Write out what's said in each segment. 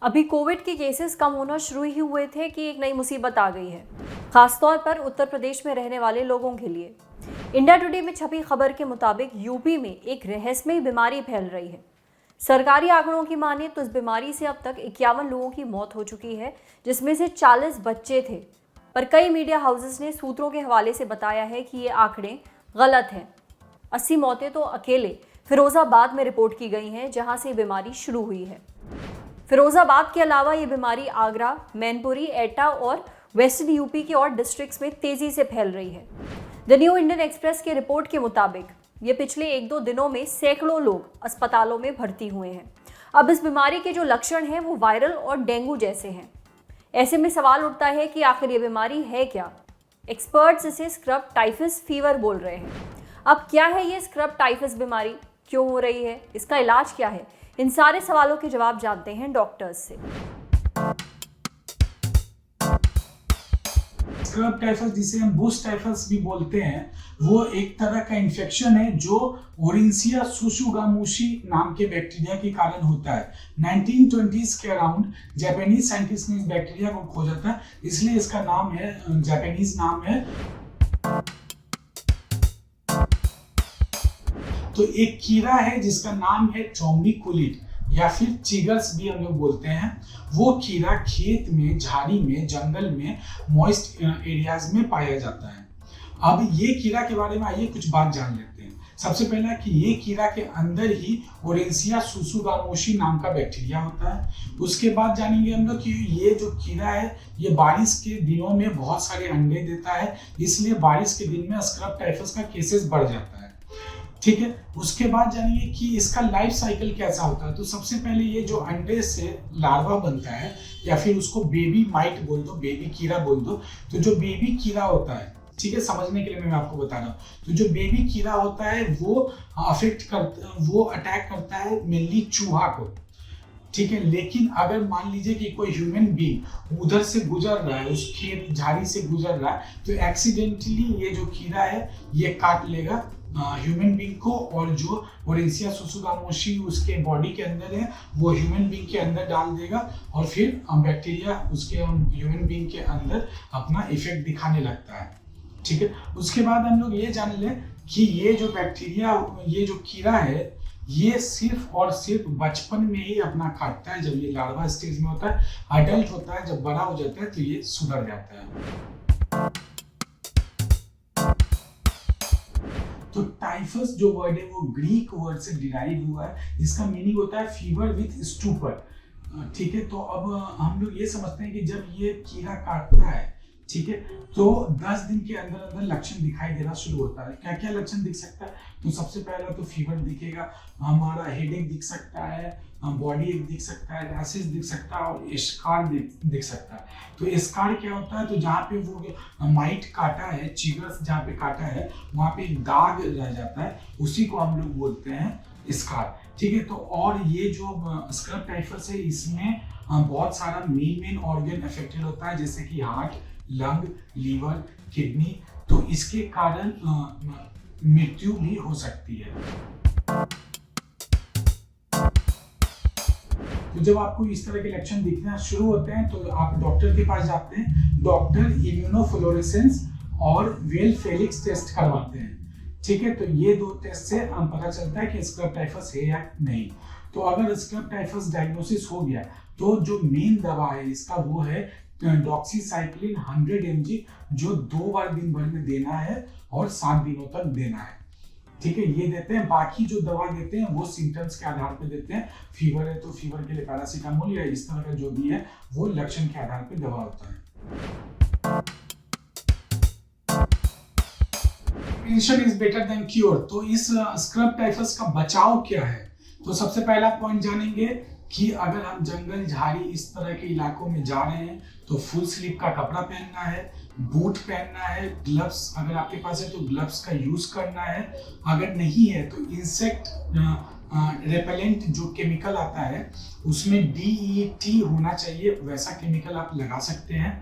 अभी कोविड के केसेस कम होना शुरू ही हुए थे कि एक नई मुसीबत आ गई है, खासतौर पर उत्तर प्रदेश में रहने वाले लोगों के लिए। इंडिया टुडे में छपी खबर के मुताबिक यूपी में एक रहस्यमयी बीमारी फैल रही है। सरकारी आंकड़ों की माने तो इस बीमारी से अब तक 51 लोगों की मौत हो चुकी है, जिसमें से 40 बच्चे थे। पर कई मीडिया हाउसेस ने सूत्रों के हवाले से बताया है कि ये आंकड़े गलत हैं। 80 मौतें तो अकेले फिरोजाबाद में रिपोर्ट की गई हैं, जहां से बीमारी शुरू हुई है। फिरोजाबाद के अलावा ये बीमारी आगरा, मैनपुरी, एटा और वेस्टर्न यूपी के और डिस्ट्रिक्ट्स में तेजी से फैल रही है। द न्यू इंडियन एक्सप्रेस की रिपोर्ट के मुताबिक ये पिछले 1-2 दिनों में सैकड़ों लोग अस्पतालों में भर्ती हुए हैं। अब इस बीमारी के जो लक्षण हैं वो वायरल और डेंगू जैसे हैं। ऐसे में सवाल उठता है कि आखिर ये बीमारी है क्या। एक्सपर्ट्स इसे स्क्रब टाइफस फीवर बोल रहे हैं। अब क्या है ये स्क्रब टाइफस बीमारी, क्यों हो रही है, इसका इलाज क्या है, इन सारे सवालों के जवाब जानते हैं डॉक्टर्स से। स्क्रब टाइफस, जिसे हम बुश टाइफस भी बोलते हैं, वो एक तरह का इन्फेक्शन है जो ओरिंसिया सुसुगामुशी नाम के बैक्टीरिया के कारण होता है। 1920s के अराउंड जापानीज साइंटिस्ट ने इस बैक्टीरिया को खोजा था, इसलिए इसका नाम है, जापानीज नाम है। तो एक कीड़ा है जिसका नाम है ट्रोम्बिकुलिड या फिर चिगर्स भी हम लोग बोलते हैं। वो कीड़ा खेत में, झाड़ी में, जंगल में, मॉइस्ट एरियाज में पाया जाता है। अब ये कीड़ा के बारे में आइए कुछ बात जान लेते हैं। सबसे पहला कि ये कीड़ा के अंदर ही ओरेंसिया सुसुगामुशी नाम का बैक्टीरिया होता है। उसके बाद जानेंगे हम लोग कि ये जो कीड़ा है ये बारिश के दिनों में बहुत सारे अंडे देता है, इसलिए बारिश के दिन में स्क्रब टाइफस का केसेस बढ़ जाता है। ठीक है, उसके बाद जानिए कि इसका लाइफ साइकिल कैसा होता है। तो सबसे पहले ये जो अंडे से लार्वा बनता है, या फिर उसको बेबी माइट बोल दो, बेबी कीड़ा बोल दो। तो जो बेबी कीड़ा होता है, ठीक है, समझने के लिए मैं आपको बता रहा हूँ, तो जो बेबी कीड़ा होता है वो अटैक करता है मेनली चूहा को। ठीक है, लेकिन अगर मान लीजिए कि कोई ह्यूमन बीइंग उधर से गुजर रहा है, उस खेत झाड़ी से गुजर रहा है, तो एक्सीडेंटली ये जो कीड़ा है ये काट लेगा ह्यूमन बीइंग को, और जो ओरेंसिया सुसुगामुशी उसके बॉडी के अंदर है वो ह्यूमन बीइंग के अंदर डाल देगा, और फिर बैक्टीरिया उसके ह्यूमन बीइंग के अंदर अपना इफेक्ट दिखाने लगता है। ठीक है, उसके बाद हम लोग ये जान लें कि ये जो बैक्टीरिया, ये जो कीड़ा है, ये सिर्फ और सिर्फ बचपन में ही अपना काटता है। जब ये लार्वा स्टेज में होता है, अडल्ट होता है, जब बड़ा हो जाता है तो ये सुधर जाता है। तो टाइफस जो वर्ड है वो ग्रीक वर्ड से डिराइव हुआ है, जिसका मीनिंग होता है फीवर विथ स्टूपर। ठीक है, तो अब हम लोग ये समझते हैं कि जब ये कीड़ा काटता है, ठीक है, तो 10 दिन के अंदर अंदर लक्षण दिखाई देना शुरू होता है। क्या क्या लक्षण दिख सकता है? तो सबसे पहला तो फीवर दिखेगा, हमारा हेडेक दिख सकता है, बॉडी एक दिख सकता है, रैशेस दिख सकता है, और स्कार दिख सकता है। तो स्कार क्या होता है? तो जहाँ पे वो माइट काटा है, चिगर्स जहाँ पे काटा है, वहाँ पे एक दाग रह जाता है, उसी को हम लोग बोलते हैं स्कार। ठीक है, तो और ये जो स्क्रब टाइफस है, इसमें बहुत सारा मेन ऑर्गन अफेक्टेड होता है, जैसे कि हार्ट, लंग, लीवर, किडनी। तो इसके कारण मृत्यु भी हो सकती है। तो जब आपको इस तरह के लक्षण दिखना शुरू होते हैं तो आप डॉक्टर के पास जाते हैं। डॉक्टर इम्यूनोफ्लोरेसेंस और वेल फेलिक्स टेस्ट करवाते हैं। ठीक है, तो ये 2 टेस्ट से पता चलता है कि स्क्रब टाइफस है या नहीं। तो अगर स्क्रब टाइफस डायग्नोसिस हो गया तो जो मेन दवा है इसका वो है डॉक्सीसाइक्लिन 100 mg, जो 2 बार दिन भर में देना है और 7 दिनों तक देना है। ठीक है, ये देते हैं। बाकी जो दवा देते हैं वो सिम्टम्स के आधार पे देते हैं। फीवर है तो फीवर के लिए पैरासीटामोल या इस तरह का जो भी है वो लक्षण के आधार पे दवा होता है। Prevention is better than cure. तो इस स्क्रब टाइफस का बचाव क्या है? तो सबसे पहला पॉइंट जानेंगे कि अगर हम जंगल, झाड़ी इस तरह के इलाकों में जा रहे हैं तो फुल स्लीव का कपड़ा पहनना है, बूट पहनना है, ग्लव्स अगर आपके पास है तो ग्लव्स का यूज करना है। अगर नहीं है तो इंसेक्ट रेपेलेंट जो केमिकल आता है उसमें DEET होना चाहिए, वैसा केमिकल आप लगा सकते हैं।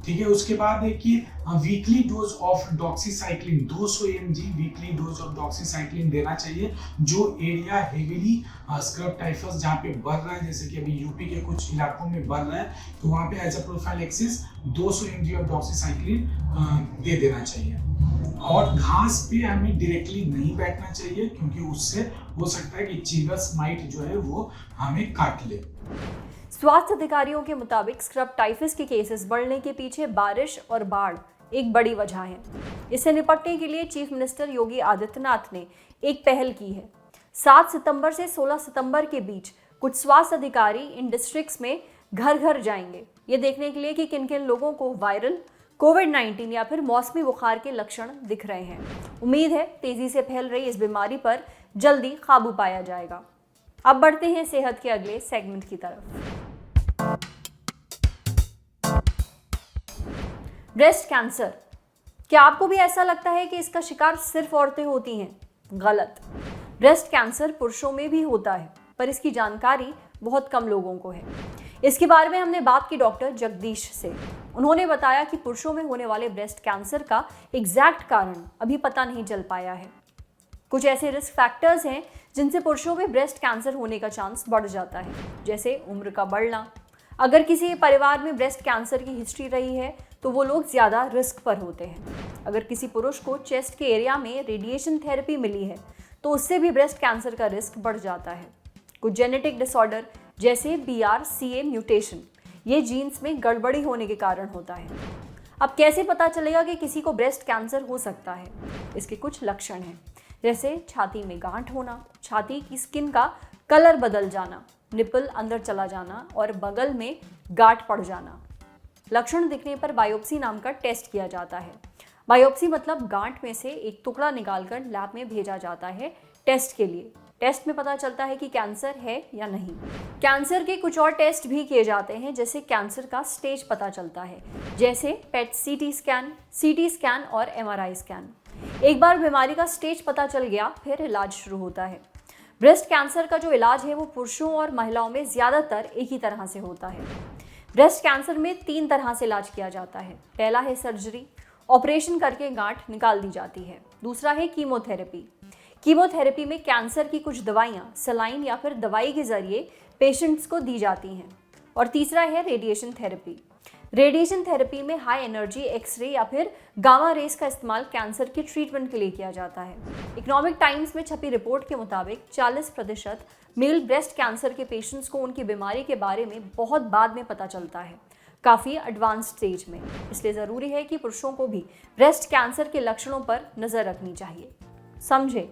ठीक है। उसके बाद है कि weekly dose of doxycycline 200 mg weekly dose of doxycycline देना चाहिए। जो एरिया हेवीली स्क्रब टाइफस जहाँ पे बढ़ रहा है, जैसे कि अभी यूपी के कुछ इलाकों में बढ़ रहा है, तो वहाँ पे as a prophylaxis 200 mg of doxycycline दे देना चाहिए। और घास पे हमें डायरेक्टली नहीं बैठना चाहिए, क्योंकि उससे हो सकता है कि चीगल्स माइट जो है वो हमें काट ले। स्वास्थ्य अधिकारियों के मुताबिक स्क्रब टाइफस के केसेस बढ़ने के पीछे बारिश और बाढ़ एक बड़ी वजह है। इससे निपटने के लिए चीफ मिनिस्टर योगी आदित्यनाथ ने एक पहल की है। 7 सितंबर से 16 सितंबर के बीच कुछ स्वास्थ्य अधिकारी इन डिस्ट्रिक्ट्स में घर घर जाएंगे, ये देखने के लिए कि किन किन लोगों को वायरल कोविड-19 या फिर मौसमी बुखार के लक्षण दिख रहे हैं। उम्मीद है तेजी से फैल रही इस बीमारी पर जल्दी काबू पाया जाएगा। अब बढ़ते हैं सेहत के अगले सेगमेंट की तरफ। ब्रेस्ट कैंसर, क्या आपको भी ऐसा लगता है कि इसका शिकार सिर्फ औरतें होती हैं? गलत। ब्रेस्ट कैंसर पुरुषों में भी होता है, पर इसकी जानकारी बहुत कम लोगों को है। इसके बारे में हमने बात की डॉक्टर जगदीश से। उन्होंने बताया कि पुरुषों में होने वाले ब्रेस्ट कैंसर का एग्जैक्ट कारण अभी पता नहीं चल पाया है। कुछ ऐसे रिस्क फैक्टर्स हैं जिनसे पुरुषों में ब्रेस्ट कैंसर होने का चांस बढ़ जाता है, जैसे उम्र का बढ़ना। अगर किसी परिवार में ब्रेस्ट कैंसर की हिस्ट्री रही है तो वो लोग ज़्यादा रिस्क पर होते हैं। अगर किसी पुरुष को चेस्ट के एरिया में रेडिएशन थेरेपी मिली है तो उससे भी ब्रेस्ट कैंसर का रिस्क बढ़ जाता है। कुछ जेनेटिक डिसऑर्डर जैसे BRCA म्यूटेशन, ये जीन्स में गड़बड़ी होने के कारण होता है। अब कैसे पता चलेगा कि किसी को ब्रेस्ट कैंसर हो सकता है? इसके कुछ लक्षण हैं, जैसे छाती में गांठ होना, छाती की स्किन का कलर बदल जाना, निपल अंदर चला जाना और बगल में गांठ पड़ जाना। लक्षण दिखने पर बायोप्सी नाम का टेस्ट किया जाता है। बायोप्सी मतलब गांठ में से एक टुकड़ा निकालकर लैब में भेजा जाता है टेस्ट के लिए। टेस्ट में पता चलता है कि कैंसर है या नहीं। कैंसर के कुछ और टेस्ट भी किए जाते हैं, जैसे कैंसर का स्टेज पता चलता है, जैसे पेट CT स्कैन और MRI स्कैन। एक बार बीमारी का स्टेज पता चल गया, फिर इलाज शुरू होता है। ब्रेस्ट कैंसर का जो इलाज है वो पुरुषों और महिलाओं में ज़्यादातर एक ही तरह से होता है। ब्रेस्ट कैंसर में 3 तरह से इलाज किया जाता है। पहला है सर्जरी, ऑपरेशन करके गांठ निकाल दी जाती है। दूसरा है कीमोथेरेपी। कीमोथेरेपी में कैंसर की कुछ दवाइयाँ सलाइन या फिर दवाई के जरिए पेशेंट्स को दी जाती हैं। और तीसरा है रेडिएशन थेरेपी। रेडिएशन थेरेपी में हाई एनर्जी एक्सरे या फिर गामा रेस का इस्तेमाल कैंसर के ट्रीटमेंट के लिए किया जाता है। इकोनॉमिक टाइम्स में छपी रिपोर्ट के मुताबिक 40% मेल ब्रेस्ट कैंसर के पेशेंट्स को उनकी बीमारी के बारे में बहुत बाद में पता चलता है, काफ़ी एडवांस स्टेज में। इसलिए ज़रूरी है कि पुरुषों को भी ब्रेस्ट कैंसर के लक्षणों पर नज़र रखनी चाहिए। समझे?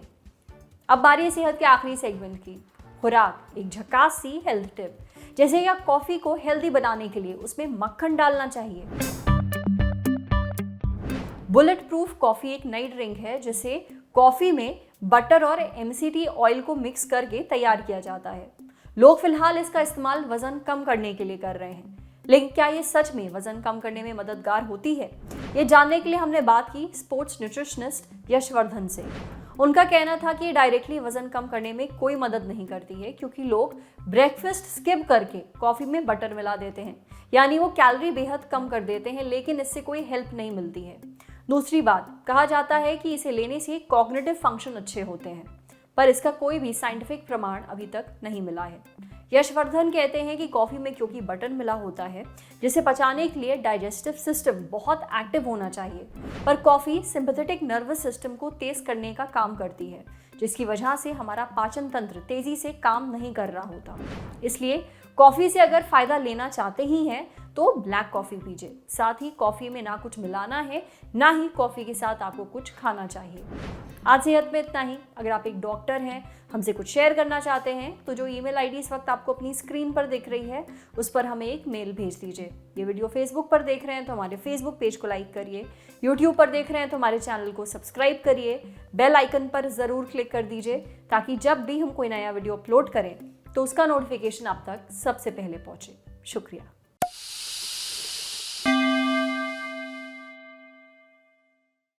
अब बारी है सेहत के आखिरी सेगमेंट की, खुराक, एक झकास सी हेल्थ टिप। जैसे या कॉफ़ी को हेल्दी बनाने के लिए उसमें मक्खन डालना चाहिए। बुलेट प्रूफ कॉफ़ी एक नई ड्रिंक है जिसे कॉफ़ी में बटर और MCT ऑयल को मिक्स करके तैयार किया जाता है। लोग फिलहाल इसका इस्तेमाल वजन कम करने के लिए कर रहे हैं, लेकिन क्या ये सच में वजन कम करने में मददगार होती है? ये जानने के लिए हमने बात की स्पोर्ट्स न्यूट्रिशनिस्ट यशवर्धन से। उनका कहना था कि डायरेक्टली वजन कम करने में कोई मदद नहीं करती है, क्योंकि लोग ब्रेकफास्ट स्किप करके कॉफ़ी में बटर मिला देते हैं, यानी वो कैलोरी बेहद कम कर देते हैं, लेकिन इससे कोई हेल्प नहीं मिलती है। दूसरी बात, कहा जाता है कि इसे लेने से कॉग्निटिव फंक्शन अच्छे होते हैं, पर इसका कोई भी साइंटिफिक प्रमाण अभी तक नहीं मिला है। यशवर्धन कहते हैं कि कॉफ़ी में क्योंकि बटर मिला होता है, जिसे पचाने के लिए डाइजेस्टिव सिस्टम बहुत एक्टिव होना चाहिए, पर कॉफ़ी सिंपैथेटिक नर्वस सिस्टम को तेज़ करने का काम करती है, जिसकी वजह से हमारा पाचन तंत्र तेज़ी से काम नहीं कर रहा होता। इसलिए कॉफ़ी से अगर फ़ायदा लेना चाहते ही हैं तो ब्लैक कॉफ़ी पीजिए। साथ ही कॉफ़ी में ना कुछ मिलाना है, ना ही कॉफ़ी के साथ आपको कुछ खाना चाहिए। आज सेहत में इतना ही। अगर आप एक डॉक्टर हैं, हमसे कुछ शेयर करना चाहते हैं, तो जो ईमेल आईडी इस वक्त आपको अपनी स्क्रीन पर दिख रही है उस पर हमें एक मेल भेज दीजिए। ये वीडियो फेसबुक पर देख रहे हैं तो हमारे फेसबुक पेज को लाइक करिए, यूट्यूब पर देख रहे हैं तो हमारे चैनल को सब्सक्राइब करिए, बेल आइकन पर ज़रूर क्लिक कर दीजिए, ताकि जब भी हम कोई नया वीडियो अपलोड करें तो उसका नोटिफिकेशन आप तक सबसे पहले पहुँचे। शुक्रिया।